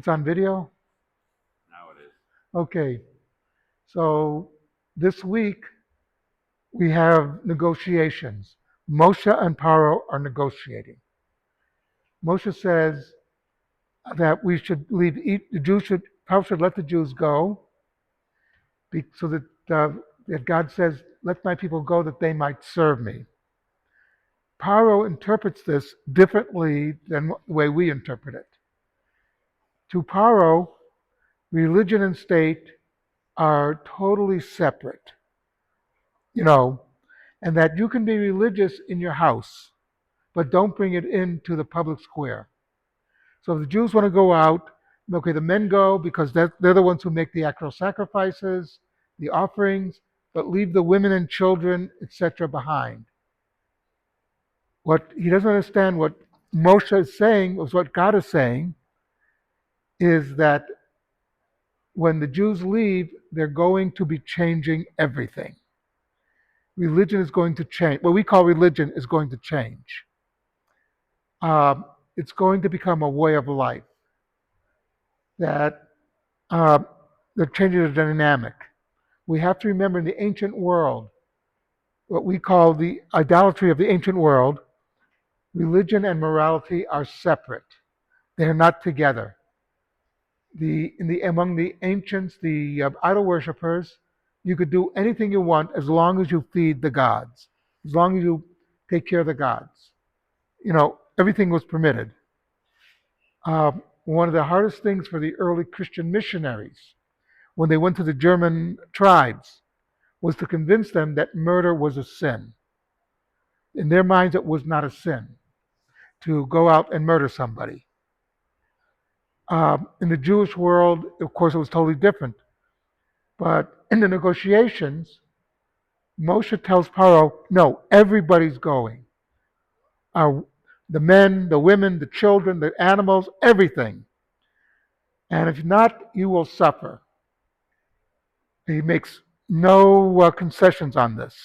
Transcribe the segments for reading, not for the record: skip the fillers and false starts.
It's on video? Now it is. Okay. So this week we have negotiations. Moshe and Paro are negotiating. Moshe says that we should leave, the Jews should, Paro should let the Jews go, so that God says, let my people go that they might serve me. Paro interprets this differently than the way we interpret it. To Paro, religion and state are totally separate, you know, and that you can be religious in your house, but don't bring it into the public square. So if the Jews want to go out, okay, the men go because they're the ones who make the actual sacrifices, the offerings, but leave the women and children, etc., behind. What he doesn't understand, what Moshe is saying, was what God is saying, is that when the Jews leave, they're going to be changing everything. Religion is going to change. What we call religion is going to change. It's going to become a way of life that uh, they're changing the dynamic. We have to remember in the ancient world, what we call the idolatry of the ancient world, religion and morality are separate. They're not together. Among the ancients, the idol worshippers, you could do anything you want as long as you feed the gods, as long as you take care of the gods. Everything was permitted. One of the hardest things for the early Christian missionaries when they went to the German tribes was to convince them that murder was a sin. In their minds, it was not a sin to go out and murder somebody. In the Jewish world, of course, it was totally different. But in the negotiations, Moshe tells Paro, no, everybody's going. Uh, the men, the women, the children, the animals, everything. And if not, you will suffer. He makes no concessions on this.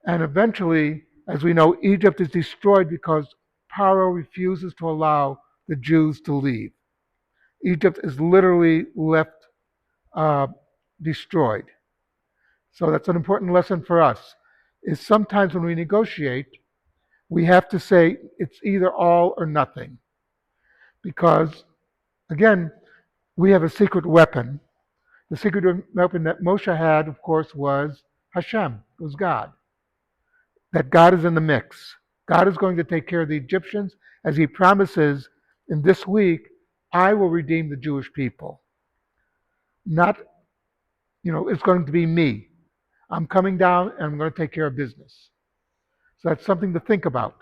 And eventually, as we know, Egypt is destroyed because Paro refuses to allow the Jews to leave. Egypt is literally left uh, destroyed. So that's an important lesson for us, is sometimes when we negotiate, we have to say it's either all or nothing. Because, again, we have a secret weapon. The secret weapon that Moshe had, of course, was Hashem, was God. That God is in the mix. God is going to take care of the Egyptians as he promises in this week, I will redeem the Jewish people. Not, it's going to be me. I'm coming down and I'm going to take care of business. So that's something to think about.